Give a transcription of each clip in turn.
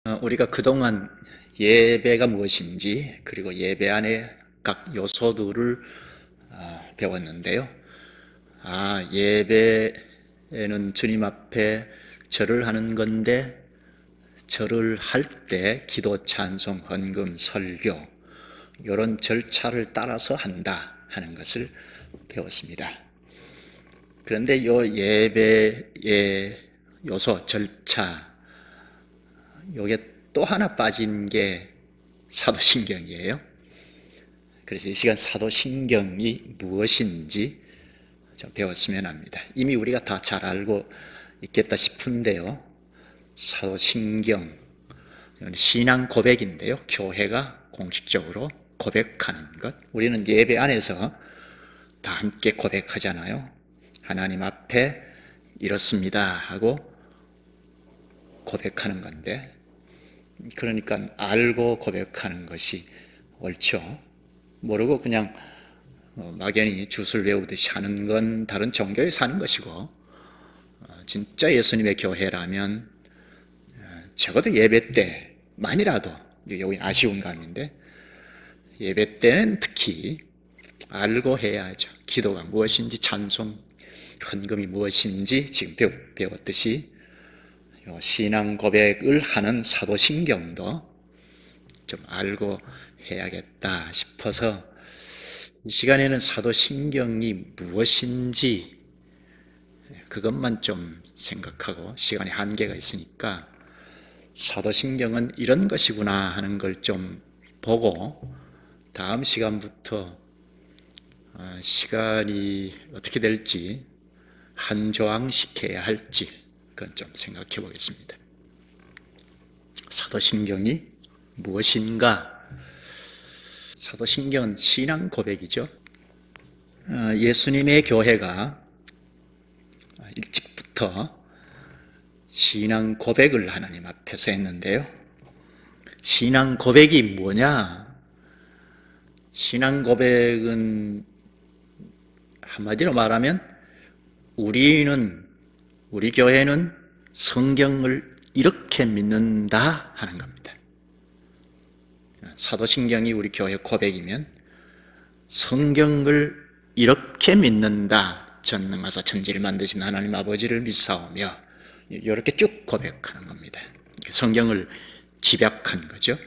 우리가 그동안 예배가 무엇인지 그리고 예배 안에 각 요소들을 배웠는데요. 예배는 주님 앞에 절을 하는 건데 절을 할 때 기도, 찬송, 헌금, 설교 이런 절차를 따라서 한다 하는 것을 배웠습니다. 그런데 이 예배의 요소, 절차 요게 또 하나 빠진 게 사도신경이에요. 그래서 이 시간 사도신경이 무엇인지 좀 배웠으면 합니다. 이미 우리가 다 잘 알고 있겠다 싶은데요. 사도신경, 신앙 고백인데요. 교회가 공식적으로 고백하는 것. 우리는 예배 안에서 다 함께 고백하잖아요. 하나님 앞에 이렇습니다 하고 고백하는 건데, 그러니까 알고 고백하는 것이 옳죠. 모르고 그냥 막연히 주술 외우듯이 하는 건 다른 종교에 사는 것이고, 진짜 예수님의 교회라면 적어도 예배 때만이라도, 여기 아쉬운 감인데 예배 때는 특히 알고 해야죠. 기도가 무엇인지, 찬송, 헌금이 무엇인지 지금 배웠듯이 신앙 고백을 하는 사도신경도 좀 알고 해야겠다 싶어서 이 시간에는 사도신경이 무엇인지 그것만 좀 생각하고, 시간에 한계가 있으니까 사도신경은 이런 것이구나 하는 걸 좀 보고, 다음 시간부터 시간이 어떻게 될지, 한 조항씩 해야 할지 그건 좀 생각해 보겠습니다. 사도신경이 무엇인가? 사도신경은 신앙 고백이죠. 예수님의 교회가 일찍부터 신앙 고백을 하나님 앞에서 했는데요. 신앙 고백이 뭐냐? 신앙 고백은 한마디로 말하면 우리 교회는 성경을 이렇게 믿는다 하는 겁니다. 사도신경이 우리 교회 고백이면 성경을 이렇게 믿는다. 전능하사 천지를 만드신 하나님 아버지를 믿사오며, 이렇게 쭉 고백하는 겁니다. 성경을 집약한 거죠.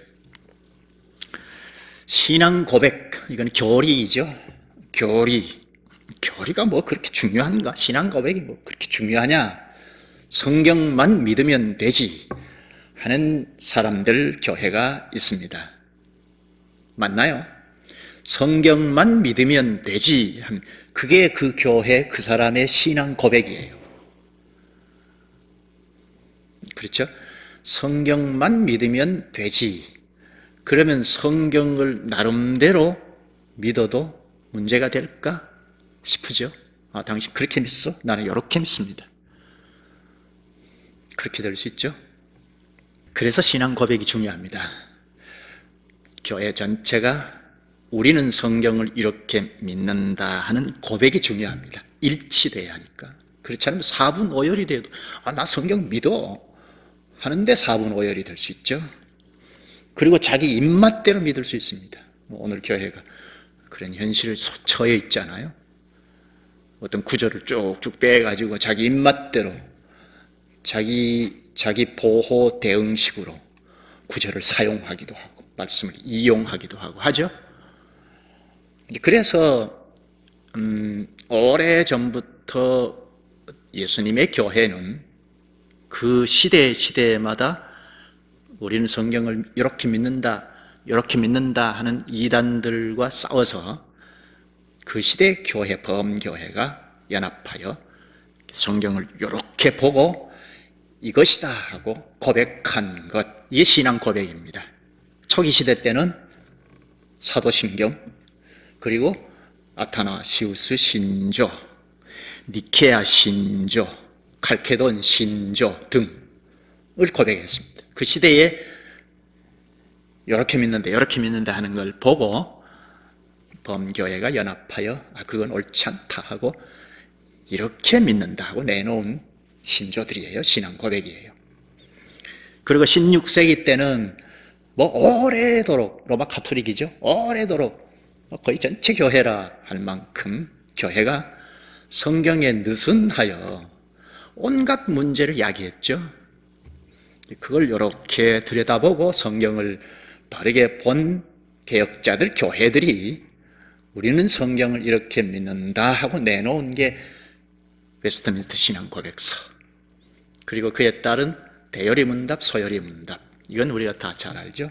신앙 고백, 이건 교리이죠. 교리가 뭐 그렇게 중요한가? 신앙 고백이 뭐 그렇게 중요하냐? 성경만 믿으면 되지 하는 사람들 교회가 있습니다. 맞나요? 성경만 믿으면 되지 하면 그게 그 교회, 그 사람의 신앙 고백이에요. 그렇죠? 성경만 믿으면 되지. 그러면 성경을 나름대로 믿어도 문제가 될까 싶으죠. 당신 그렇게 믿어? 나는 이렇게 믿습니다. 그렇게 될 수 있죠. 그래서 신앙 고백이 중요합니다. 교회 전체가 우리는 성경을 이렇게 믿는다 하는 고백이 중요합니다. 일치돼야 하니까. 그렇지 않으면 4분 5열이 돼도 나 성경 믿어 하는데 4분 5열이 될 수 있죠. 그리고 자기 입맛대로 믿을 수 있습니다. 오늘 교회가 그런 현실에 처해 있잖아요. 어떤 구절을 쭉쭉 빼가지고 자기 입맛대로 자기 보호 대응식으로 구절을 사용하기도 하고 말씀을 이용하기도 하고 하죠. 그래서 오래전부터 예수님의 교회는 그 시대마다 우리는 성경을 이렇게 믿는다 하는 이단들과 싸워서 그 시대 교회, 범교회가 연합하여 성경을 이렇게 보고 이것이다 하고 고백한 것, 이게 신앙 고백입니다. 초기 시대 때는 사도신경, 그리고 아타나시우스 신조, 니케아 신조, 칼케돈 신조 등을 고백했습니다. 그 시대에 이렇게 믿는다 하는 걸 보고 범교회가 연합하여 그건 옳지 않다 하고 이렇게 믿는다 하고 내놓은 신조들이에요. 신앙 고백이에요. 그리고 16세기 때는 뭐 오래도록 로마 카톨릭이죠. 오래도록 거의 전체 교회라 할 만큼 교회가 성경에 느슨하여 온갖 문제를 야기했죠. 그걸 이렇게 들여다보고 성경을 바르게 본 개혁자들, 교회들이 우리는 성경을 이렇게 믿는다 하고 내놓은 게 웨스트민스터 신앙 고백서, 그리고 그에 따른 대열의 문답, 소열의 문답, 이건 우리가 다 잘 알죠.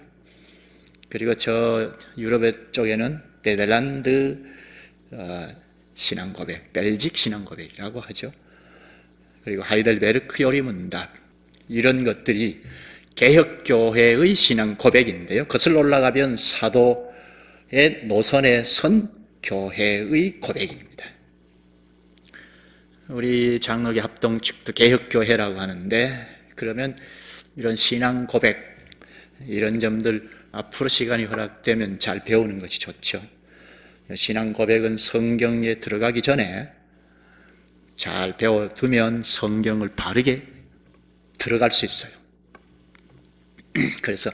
그리고 저 유럽 쪽에는 네덜란드 신앙 고백, 벨직 신앙 고백이라고 하죠. 그리고 하이델베르크 요리 문답, 이런 것들이 개혁교회의 신앙 고백인데요. 거슬러 올라가면 사도의 노선에 선 교회의 고백입니다. 우리 장로교 합동 측도 개혁교회라고 하는데, 그러면 이런 신앙 고백, 이런 점들 앞으로 시간이 허락되면 잘 배우는 것이 좋죠. 신앙 고백은 성경에 들어가기 전에 잘 배워두면 성경을 바르게 들어갈 수 있어요. 그래서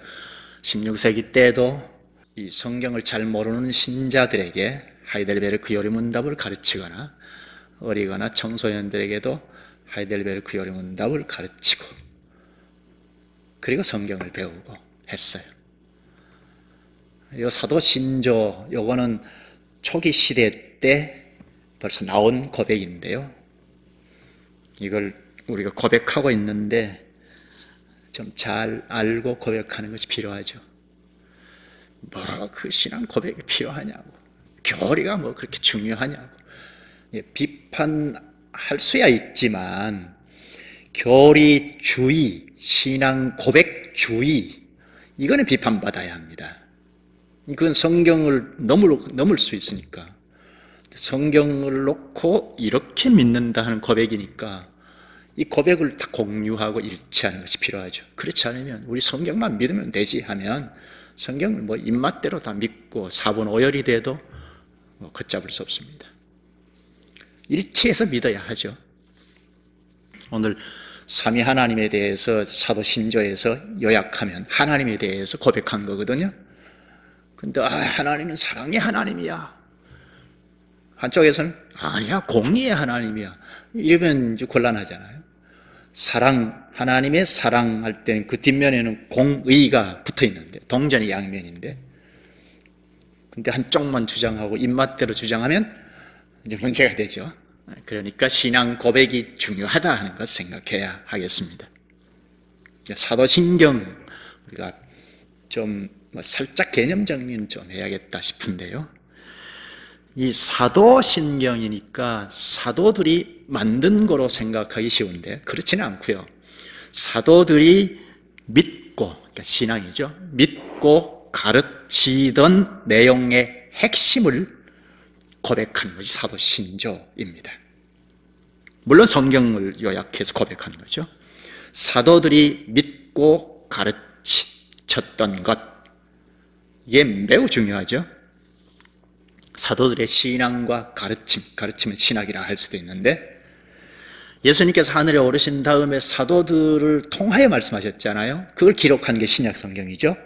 16세기 때도 이 성경을 잘 모르는 신자들에게 하이델베르크 요리 문답을 가르치거나, 어리거나 청소년들에게도 하이델베르크 요리 문답을 가르치고, 그리고 성경을 배우고 했어요. 이 사도 신조, 요거는 초기 시대 때 벌써 나온 고백인데요. 이걸 우리가 고백하고 있는데 좀 잘 알고 고백하는 것이 필요하죠. 뭐 그 신앙 고백이 필요하냐고, 교리가 뭐 그렇게 중요하냐고. 비판할 수야 있지만 교리주의, 신앙 고백주의, 이거는 비판받아야 합니다. 그건 성경을 넘을 수 있으니까. 성경을 놓고 이렇게 믿는다 하는 고백이니까 이 고백을 다 공유하고 일치하는 것이 필요하죠. 그렇지 않으면 우리 성경만 믿으면 되지 하면 성경을 뭐 입맛대로 다 믿고 사분오열이 돼도 뭐 걷잡을 수 없습니다. 일치해서 믿어야 하죠. 오늘 삼위 하나님에 대해서 사도 신조에서 요약하면 하나님에 대해서 고백한 거거든요. 근데 하나님은 사랑의 하나님이야. 한쪽에서는 아니야, 공의의 하나님이야. 이러면 이제 곤란하잖아요. 하나님의 사랑할 때는 그 뒷면에는 공의가 붙어 있는데, 동전이 양면인데, 근데 한쪽만 주장하고 입맛대로 주장하면 이제 문제가 되죠. 그러니까 신앙 고백이 중요하다 하는 것 생각해야 하겠습니다. 사도신경, 우리가 좀 살짝 개념 정리는 좀 해야겠다 싶은데요. 이 사도신경이니까 사도들이 만든 거로 생각하기 쉬운데 그렇지는 않고요. 사도들이 믿고, 그러니까 신앙이죠. 믿고 가르치던 내용의 핵심을 고백한 것이 사도신조입니다. 물론 성경을 요약해서 고백한 거죠. 사도들이 믿고 가르쳤던 것, 이게 매우 중요하죠. 사도들의 신앙과 가르침은 신학이라 할 수도 있는데, 예수님께서 하늘에 오르신 다음에 사도들을 통하여 말씀하셨잖아요. 그걸 기록한 게 신약 성경이죠.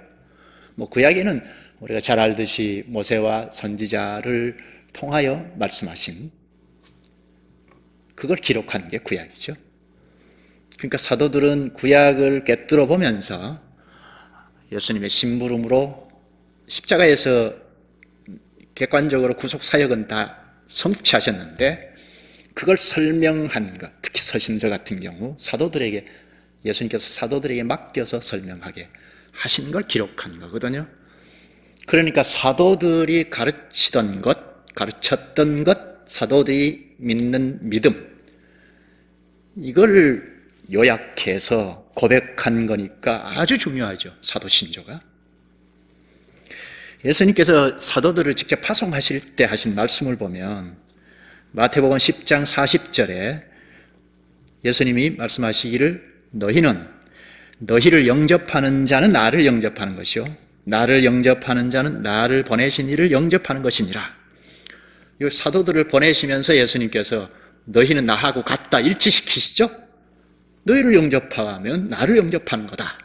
뭐 구약에는 우리가 잘 알듯이 모세와 선지자를 통하여 말씀하신, 그걸 기록한 게 구약이죠. 그러니까 사도들은 구약을 꿰뚫어 보면서 예수님의 심부름으로 십자가에서 객관적으로 구속 사역은 다 성취하셨는데 그걸 설명한 것, 특히 서신서 같은 경우 사도들에게, 예수님께서 사도들에게 맡겨서 설명하게 하신 걸 기록한 거거든요. 그러니까 사도들이 가르치던 것, 가르쳤던 것, 사도들이 믿는 믿음, 이걸 요약해서 고백한 거니까 아주 중요하죠. 사도신조가. 예수님께서 사도들을 직접 파송하실 때 하신 말씀을 보면 마태복음 10장 40절에 예수님이 말씀하시기를 너희를 영접하는 자는 나를 영접하는 것이요 나를 영접하는 자는 나를 보내신 이를 영접하는 것이니라. 이 사도들을 보내시면서 예수님께서 너희는 나하고 같다 일치시키시죠? 너희를 영접하면 나를 영접하는 거다.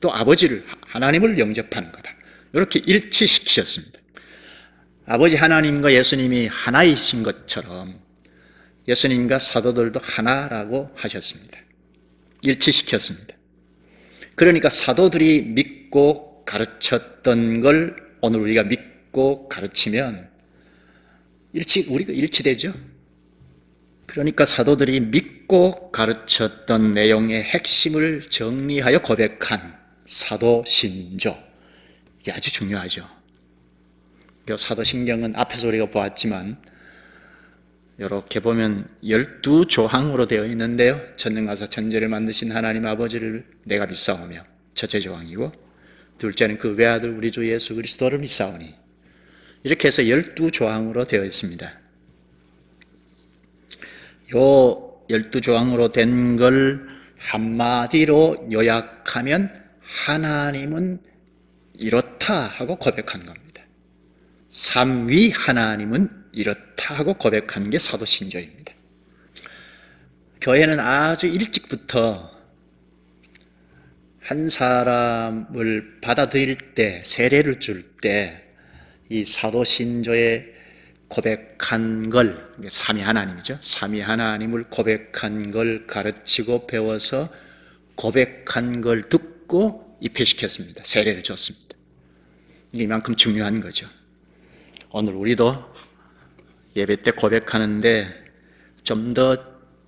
또 아버지를, 하나님을 영접하는 거다. 이렇게 일치시키셨습니다. 아버지 하나님과 예수님이 하나이신 것처럼 예수님과 사도들도 하나라고 하셨습니다. 일치시켰습니다. 그러니까 사도들이 믿고 가르쳤던 걸 오늘 우리가 믿고 가르치면 우리가 일치되죠. 그러니까 사도들이 믿고 가르쳤던 내용의 핵심을 정리하여 고백한 사도신조, 이게 아주 중요하죠. 사도신경은 앞에서 우리가 보았지만 이렇게 보면 12조항으로 되어 있는데요. 천능하사 천지를 만드신 하나님 아버지를 내가 믿사오며, 첫째 조항이고, 둘째는 그 외아들 우리 주 예수 그리스도를 믿사오니, 이렇게 해서 12조항으로 되어 있습니다. 요 12조항으로 된 걸 한마디로 요약하면 하나님은 이렇다 하고 고백한 겁니다. 삼위 하나님은 이렇다 하고 고백하는 게 사도신조입니다. 교회는 아주 일찍부터 한 사람을 받아들일 때, 세례를 줄 때 이 사도신조에 고백한 걸, 삼위 하나님이죠. 삼위 하나님을 고백한 걸 가르치고 배워서 고백한 걸 듣고 입회시켰습니다. 세례를 줬습니다. 이만큼 중요한 거죠. 오늘 우리도 예배 때 고백하는데 좀 더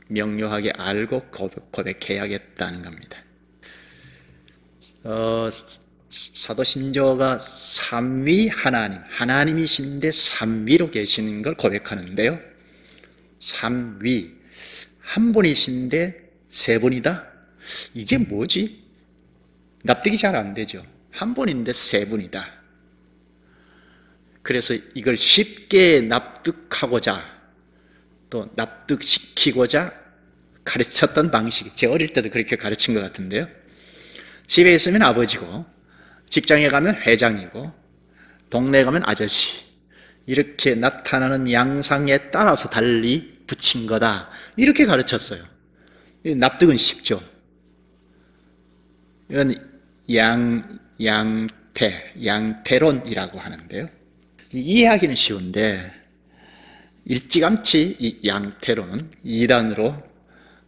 명료하게 알고 고백해야겠다는 겁니다. 사도신조가 삼위 하나님, 하나님이신데 삼위로 계시는 걸 고백하는데요. 삼위, 한 분이신데 세 분이다? 이게 뭐지? 납득이 잘 안 되죠. 한 분인데 세 분이다. 그래서 이걸 쉽게 납득하고자, 또 납득시키고자 가르쳤던 방식이, 제 어릴 때도 그렇게 가르친 것 같은데요. 집에 있으면 아버지고, 직장에 가면 회장이고, 동네에 가면 아저씨, 이렇게 나타나는 양상에 따라서 달리 붙인 거다, 이렇게 가르쳤어요. 납득은 쉽죠. 이건 양태론이라고 하는데요. 이해하기는 쉬운데 일찌감치 이 양태론은 이단으로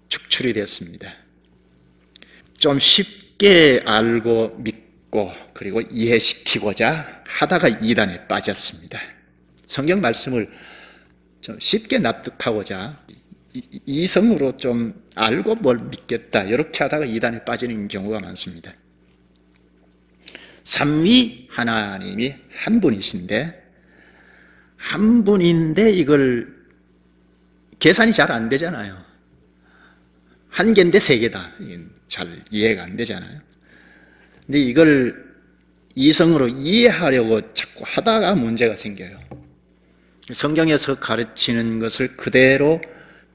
축출이 됐습니다. 좀 쉽게 알고 믿고 그리고 이해시키고자 하다가 이단에 빠졌습니다. 성경 말씀을 좀 쉽게 납득하고자 이성으로 좀 알고 뭘 믿겠다, 이렇게 하다가 이단에 빠지는 경우가 많습니다. 삼위 하나님이 한 분이신데, 한 분인데 이걸 계산이 잘 안 되잖아요. 한 개인데 세 개다. 잘 이해가 안 되잖아요. 근데 이걸 이성으로 이해하려고 자꾸 하다가 문제가 생겨요. 성경에서 가르치는 것을 그대로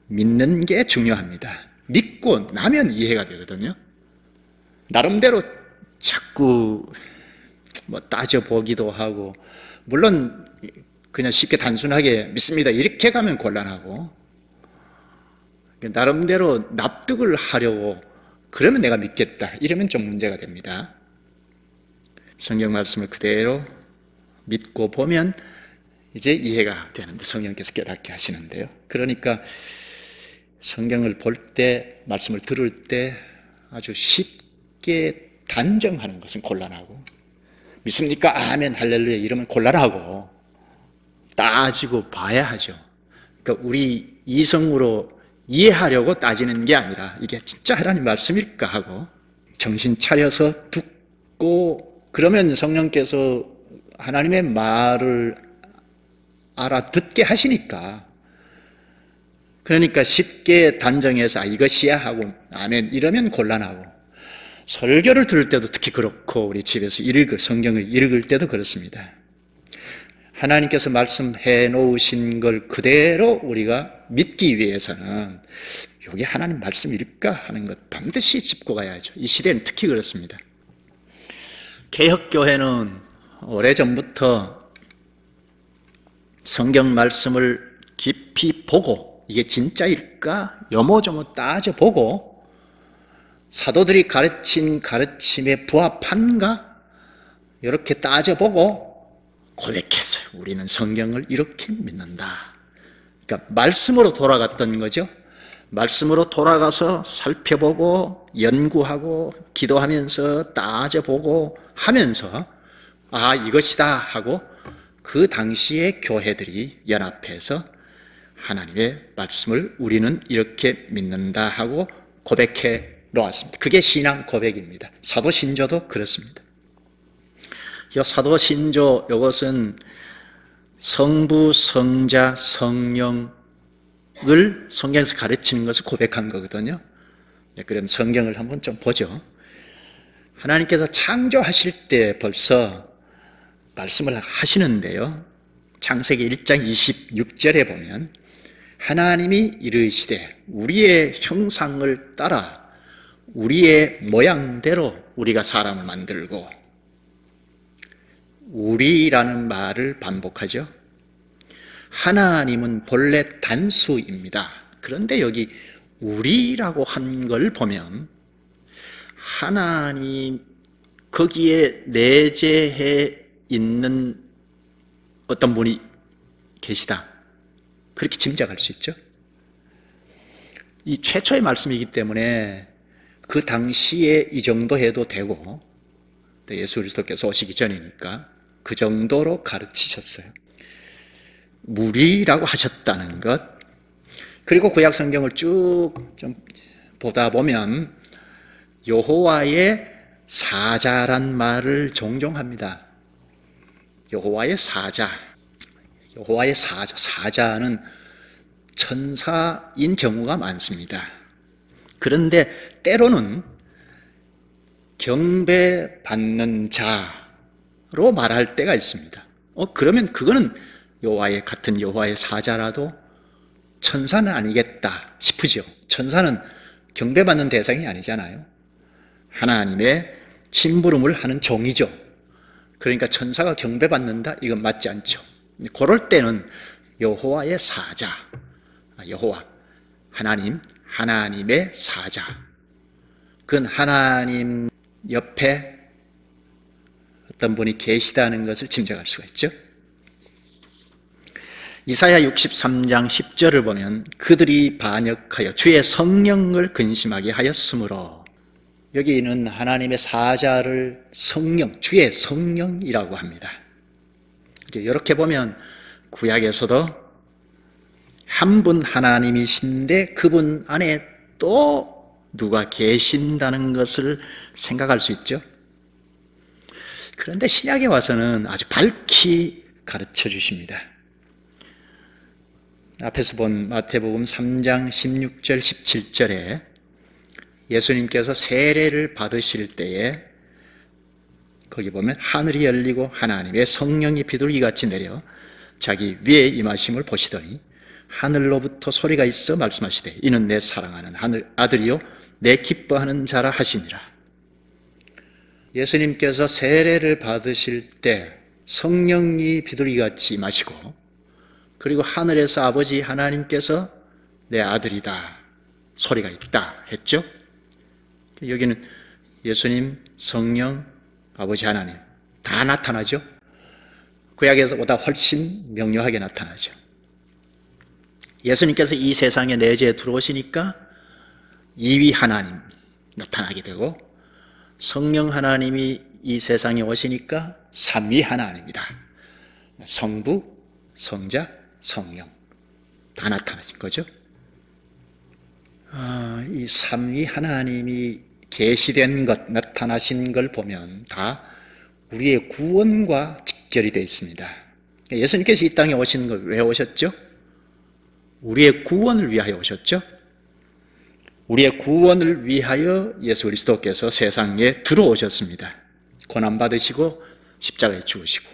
믿는 게 중요합니다. 믿고 나면 이해가 되거든요. 나름대로 자꾸 따져보기도 하고, 물론 그냥 쉽게 단순하게 믿습니다 이렇게 가면 곤란하고, 나름대로 납득을 하려고 그러면 내가 믿겠다 이러면 좀 문제가 됩니다. 성경 말씀을 그대로 믿고 보면 이제 이해가 되는데, 성령께서 깨닫게 하시는데요. 그러니까 성경을 볼 때, 말씀을 들을 때 아주 쉽게 단정하는 것은 곤란하고, 믿습니까? 아멘, 할렐루야 이러면 곤란하고, 따지고 봐야 하죠. 그러니까 우리 이성으로 이해하려고 따지는 게 아니라 이게 진짜 하나님 말씀일까 하고 정신 차려서 듣고, 그러면 성령께서 하나님의 말을 알아듣게 하시니까, 그러니까 쉽게 단정해서 이것이야 하고 아멘 이러면 곤란하고, 설교를 들을 때도 특히 그렇고, 우리 집에서 성경을 읽을 때도 그렇습니다. 하나님께서 말씀해 놓으신 걸 그대로 우리가 믿기 위해서는 이게 하나님 말씀일까 하는 것 반드시 짚고 가야죠. 이 시대는 특히 그렇습니다. 개혁교회는 오래전부터 성경 말씀을 깊이 보고 이게 진짜일까 요모조모 따져보고 사도들이 가르친 가르침에 부합한가? 이렇게 따져보고 고백했어요. 우리는 성경을 이렇게 믿는다. 그러니까 말씀으로 돌아갔던 거죠. 말씀으로 돌아가서 살펴보고 연구하고 기도하면서 따져보고 하면서 이것이다 하고 그 당시에 교회들이 연합해서 하나님의 말씀을 우리는 이렇게 믿는다 하고 고백해 놓았습니다. 그게 신앙 고백입니다. 사도신조도 그렇습니다. 이 사도신조, 이것은 성부, 성자, 성령을 성경에서 가르치는 것을 고백한 거거든요. 그럼 성경을 한번 좀 보죠. 하나님께서 창조하실 때 벌써 말씀을 하시는데요. 창세기 1장 26절에 보면 하나님이 이르시되 우리의 형상을 따라 우리의 모양대로 우리가 사람을 만들고, 우리라는 말을 반복하죠. 하나님은 본래 단수입니다. 그런데 여기 우리라고 한 걸 보면 하나님 거기에 내재해 있는 어떤 분이 계시다, 그렇게 짐작할 수 있죠. 이 최초의 말씀이기 때문에 그 당시에 이 정도 해도 되고, 예수 그리스도께서 오시기 전이니까 그 정도로 가르치셨어요. 무리라고 하셨다는 것. 그리고 구약 성경을 쭉 좀 보다 보면 여호와의 사자란 말을 종종 합니다. 여호와의 사자. 여호와의 사자. 사자는 천사인 경우가 많습니다. 그런데 때로는 경배받는 자로 말할 때가 있습니다. 그러면 그거는 여호와의 같은 여호와의 사자라도 천사는 아니겠다 싶으죠. 천사는 경배받는 대상이 아니잖아요. 하나님의 심부름을 하는 종이죠. 그러니까 천사가 경배받는다? 이건 맞지 않죠. 그럴 때는 여호와의 사자, 여호와, 하나님의 사자, 그건 하나님 옆에 어떤 분이 계시다는 것을 짐작할 수가 있죠. 이사야 63장 10절을 보면 그들이 반역하여 주의 성령을 근심하게 하였으므로, 여기는 하나님의 사자를 성령, 주의 성령이라고 합니다. 이렇게 보면 구약에서도 한 분 하나님이신데 그분 안에 또 누가 계신다는 것을 생각할 수 있죠. 그런데 신약에 와서는 아주 밝히 가르쳐 주십니다. 앞에서 본 마태복음 3장 16절 17절에 예수님께서 세례를 받으실 때에 거기 보면 하늘이 열리고 하나님의 성령이 비둘기같이 내려 자기 위에 임하심을 보시더니 하늘로부터 소리가 있어 말씀하시되 이는 내 사랑하는 하늘 아들이요 내 기뻐하는 자라 하시니라. 예수님께서 세례를 받으실 때 성령이 비둘기같이 임하시고, 그리고 하늘에서 아버지 하나님께서 내 아들이다 소리가 있다 했죠. 여기는 예수님, 성령, 아버지 하나님 다 나타나죠. 구약에서보다 훨씬 명료하게 나타나죠. 예수님께서 이 세상에 내재해 들어오시니까 이위 하나님 나타나게 되고, 성령 하나님이 이 세상에 오시니까 삼위 하나님이다. 성부, 성자, 성령 다 나타나신 거죠. 이 삼위 하나님이 계시된 것, 나타나신 걸 보면 다 우리의 구원과 직결이 되어 있습니다. 예수님께서 이 땅에 오신 걸 왜 오셨죠? 우리의 구원을 위하여 오셨죠. 우리의 구원을 위하여 예수 그리스도께서 세상에 들어오셨습니다. 고난받으시고 십자가에 죽으시고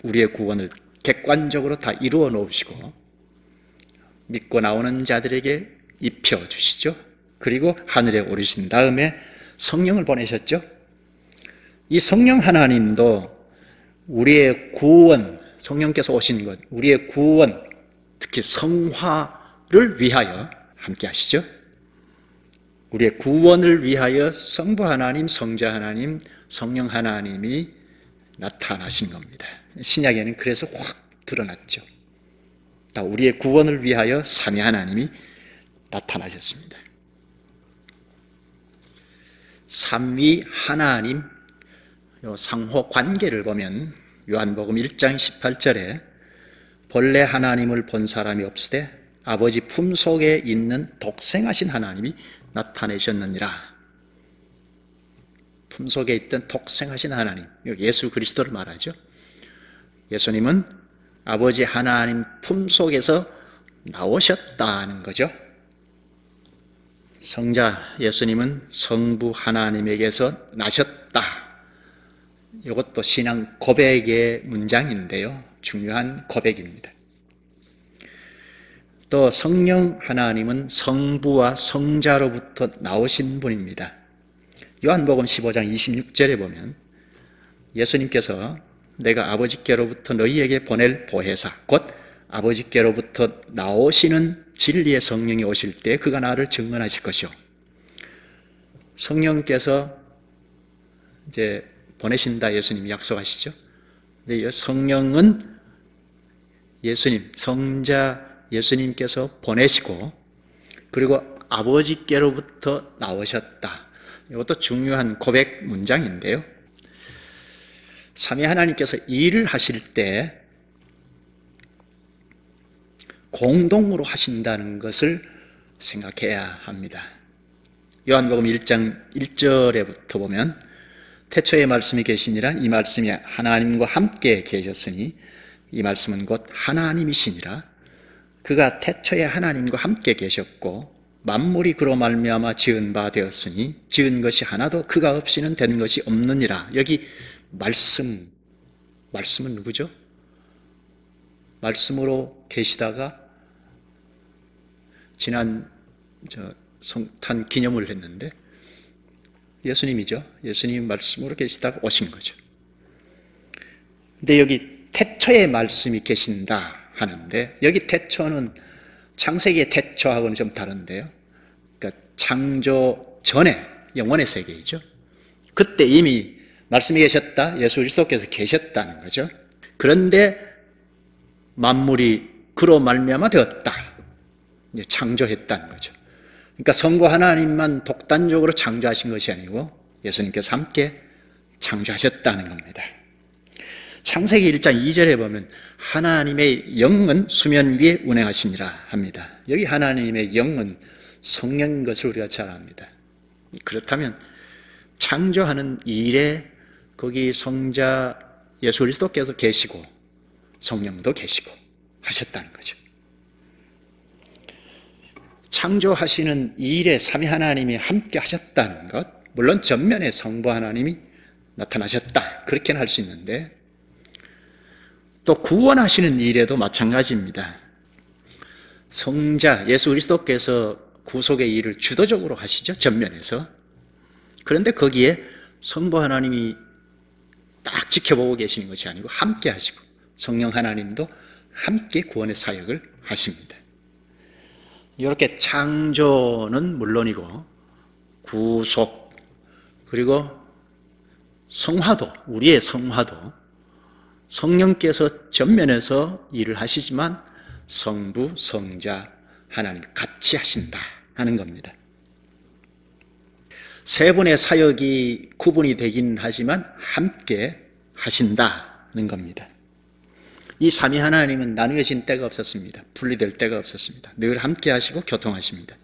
우리의 구원을 객관적으로 다 이루어 놓으시고 믿고 나오는 자들에게 입혀주시죠. 그리고 하늘에 오르신 다음에 성령을 보내셨죠. 이 성령 하나님도 우리의 구원, 성령께서 오신 것, 우리의 구원, 특히 성화를 위하여 함께 하시죠. 우리의 구원을 위하여 성부 하나님, 성자 하나님, 성령 하나님이 나타나신 겁니다. 신약에는 그래서 확 드러났죠. 다 우리의 구원을 위하여 삼위 하나님이 나타나셨습니다. 삼위 하나님 상호 관계를 보면 요한복음 1장 18절에 본래 하나님을 본 사람이 없으되 아버지 품속에 있는 독생하신 하나님이 나타내셨느니라. 품속에 있던 독생하신 하나님, 예수 그리스도를 말하죠. 예수님은 아버지 하나님 품속에서 나오셨다는 거죠. 성자 예수님은 성부 하나님에게서 나셨다. 이것도 신앙 고백의 문장인데요. 중요한 고백입니다. 또 성령 하나님은 성부와 성자로부터 나오신 분입니다. 요한복음 15장 26절에 보면 예수님께서 내가 아버지께로부터 너희에게 보낼 보혜사 곧 아버지께로부터 나오시는 진리의 성령이 오실 때 그가 나를 증언하실 것이요. 성령께서 이제 보내신다 예수님이 약속하시죠. 근데 성령은 예수님, 성자 예수님께서 보내시고 그리고 아버지께로부터 나오셨다. 이것도 중요한 고백 문장인데요. 삼위 하나님께서 일을 하실 때 공동으로 하신다는 것을 생각해야 합니다. 요한복음 1장 1절에부터 보면 태초에 말씀이 계시니라 이 말씀이 하나님과 함께 계셨으니 이 말씀은 곧 하나님이시니라 그가 태초에 하나님과 함께 계셨고 만물이 그로 말미암아 지은 바 되었으니 지은 것이 하나도 그가 없이는 된 것이 없느니라. 여기 말씀은 누구죠? 말씀으로 계시다가 지난 성탄 기념을 했는데 예수님이죠. 예수님 말씀으로 계시다가 오신 거죠. 근데 여기 태초에 말씀이 계신다 하는데 여기 태초는 창세기의 태초하고는 좀 다른데요. 그러니까 창조 전에 영원의 세계이죠. 그때 이미 말씀이 계셨다. 예수 그리스도께서 계셨다는 거죠. 그런데 만물이 그로 말미암아 되었다. 이제 창조했다는 거죠. 그러니까 성부 하나님만 독단적으로 창조하신 것이 아니고 예수님께서 함께 창조하셨다는 겁니다. 창세기 1장 2절에 보면 하나님의 영은 수면 위에 운행하시니라 합니다. 여기 하나님의 영은 성령인 것을 우리가 잘 압니다. 그렇다면 창조하는 일에 거기 성자 예수 그리스도께서 계시고 성령도 계시고 하셨다는 거죠. 창조하시는 일에 삼위 하나님이 함께 하셨다는 것, 물론 전면에 성부 하나님이 나타나셨다 그렇게는 할 수 있는데 또 구원하시는 일에도 마찬가지입니다. 성자 예수 그리스도께서 구속의 일을 주도적으로 하시죠. 전면에서. 그런데 거기에 성부 하나님이 딱 지켜보고 계시는 것이 아니고 함께 하시고 성령 하나님도 함께 구원의 사역을 하십니다. 이렇게 창조는 물론이고 구속 그리고 성화도 우리의 성화도 성령께서 전면에서 일을 하시지만 성부, 성자, 하나님 같이 하신다 하는 겁니다. 세 분의 사역이 구분이 되긴 하지만 함께 하신다는 겁니다. 이 삼위 하나님은 나누어진 때가 없었습니다. 분리될 때가 없었습니다. 늘 함께 하시고 교통하십니다.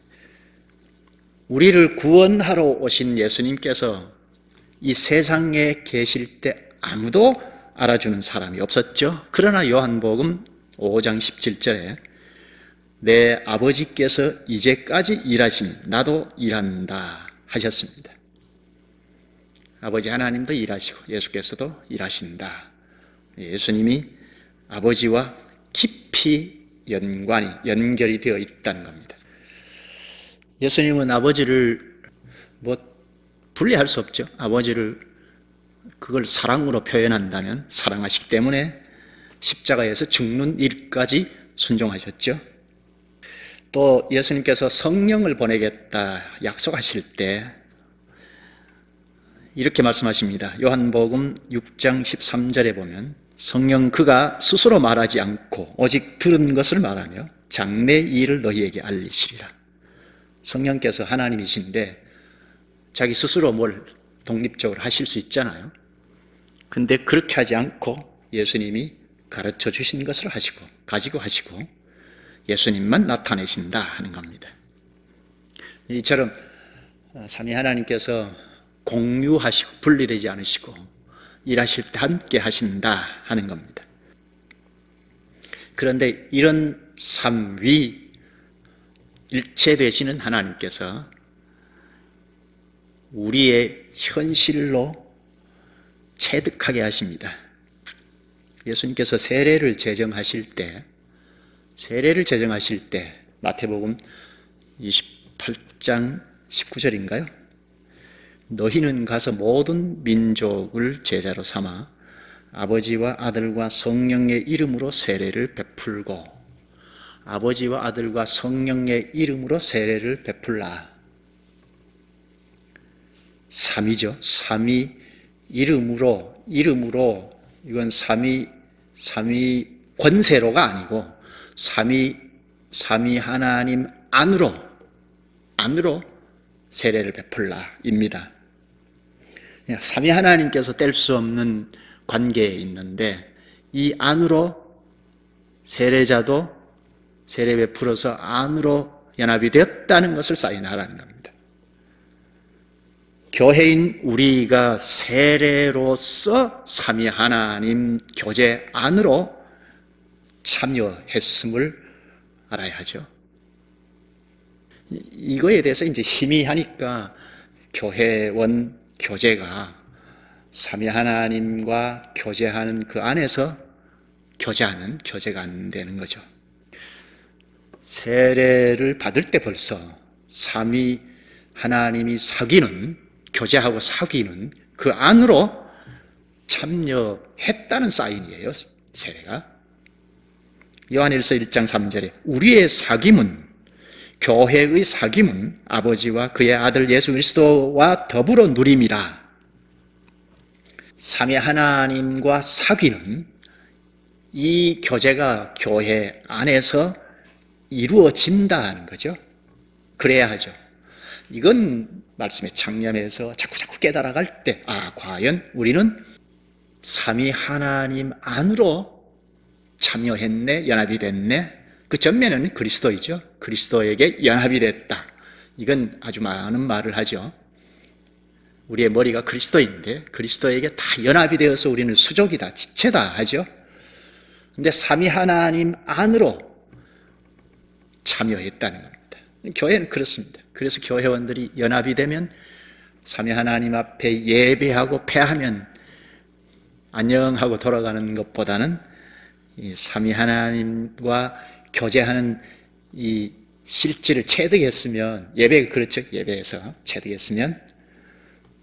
우리를 구원하러 오신 예수님께서 이 세상에 계실 때 아무도 알아주는 사람이 없었죠. 그러나 요한복음 5장 17절에 내 아버지께서 이제까지 일하시니 나도 일한다 하셨습니다. 아버지 하나님도 일하시고 예수께서도 일하신다. 예수님이 아버지와 깊이 연결이 되어 있다는 겁니다. 예수님은 아버지를 분리할 수 없죠. 아버지를 그걸 사랑으로 표현한다면 사랑하시기 때문에 십자가에서 죽는 일까지 순종하셨죠. 또 예수님께서 성령을 보내겠다 약속하실 때 이렇게 말씀하십니다. 요한복음 6장 13절에 보면 성령 그가 스스로 말하지 않고 오직 들은 것을 말하며 장래 일을 너희에게 알리시리라. 성령께서 하나님이신데 자기 스스로 뭘 독립적으로 하실 수 있잖아요. 근데 그렇게 하지 않고 예수님이 가르쳐 주신 것을 하시고 가지고 하시고 예수님만 나타내신다 하는 겁니다. 이처럼 삼위 하나님께서 공유하시고 분리되지 않으시고 일하실 때 함께 하신다 하는 겁니다. 그런데 이런 삼위 일체 되시는 하나님께서 우리의 현실로 체득하게 하십니다. 예수님께서 세례를 제정하실 때 마태복음 28장 19절인가요? 너희는 가서 모든 민족을 제자로 삼아 아버지와 아들과 성령의 이름으로 세례를 베풀고 아버지와 아들과 성령의 이름으로 세례를 베풀라. 삼위죠. 삼위 이름으로 이건 삼위 권세로가 아니고 삼위 하나님 안으로 세례를 베풀라입니다. 삼위 하나님께서 뗄 수 없는 관계에 있는데 이 안으로 세례자도 세례 베풀어서 안으로 연합이 되었다는 것을 사인하라는 겁니다. 교회인 우리가 세례로서 삼위 하나님 교제 안으로 참여했음을 알아야 하죠. 이거에 대해서 이제 희미하니까 교회원 교제가 삼위 하나님과 교제하는 그 안에서 교제하는 교제가 안 되는 거죠. 세례를 받을 때 벌써 삼위 하나님이 교제하고 사귀는 그 안으로 참여했다는 사인이에요, 세례가. 요한일서 1장 3절에 우리의 사귐은 교회의 사귐은 아버지와 그의 아들 예수 그리스도와 더불어 누림이라. 삼위 하나님과 사귀는 이 교제가 교회 안에서 이루어진다는 거죠. 그래야 하죠. 이건 말씀에 창념해서 자꾸 깨달아갈 때 과연 우리는 삼위 하나님 안으로 참여했네, 연합이 됐네. 그 전면은 그리스도이죠. 그리스도에게 연합이 됐다. 이건 아주 많은 말을 하죠. 우리의 머리가 그리스도인데 그리스도에게 다 연합이 되어서 우리는 수족이다, 지체다 하죠. 근데 삼위 하나님 안으로 참여했다는 겁니다. 교회는 그렇습니다. 그래서 교회원들이 연합이 되면 삼위 하나님 앞에 예배하고 패하면 안녕하고 돌아가는 것보다는 이 삼위 하나님과 교제하는 이 실질을 체득했으면, 예배가 그렇죠. 예배에서 체득했으면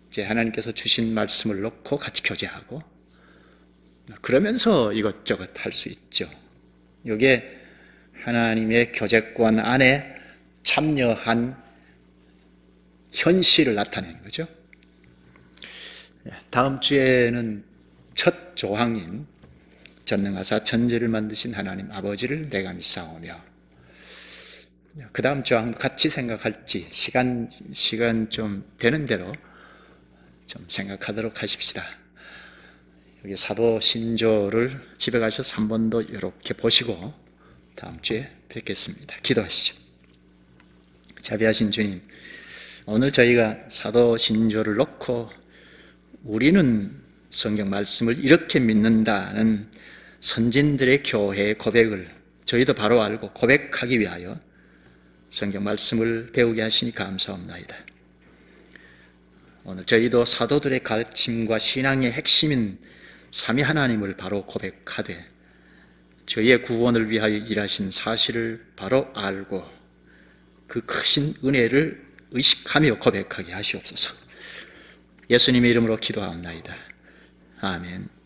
이제 하나님께서 주신 말씀을 놓고 같이 교제하고 그러면서 이것저것 할 수 있죠. 이게 하나님의 교제권 안에 참여한 현실을 나타내는 거죠. 다음 주에는 첫 조항인 전능하사 천지를 만드신 하나님 아버지를 내가 믿사오며, 그 다음 조항 같이 생각할지 시간 좀 되는 대로 좀 생각하도록 하십시다. 여기 사도신조를 집에 가셔서 한 번 더 이렇게 보시고 다음 주에 뵙겠습니다. 기도하시죠. 자비하신 주님, 오늘 저희가 사도신조를 놓고 우리는 성경 말씀을 이렇게 믿는다는 선진들의 교회의 고백을 저희도 바로 알고 고백하기 위하여 성경 말씀을 배우게 하시니 감사합니다. 오늘 저희도 사도들의 가르침과 신앙의 핵심인 삼위 하나님을 바로 고백하되 저희의 구원을 위하여 일하신 사실을 바로 알고 그 크신 은혜를 의식하며 고백하게 하시옵소서. 예수님의 이름으로 기도합나이다. 아멘.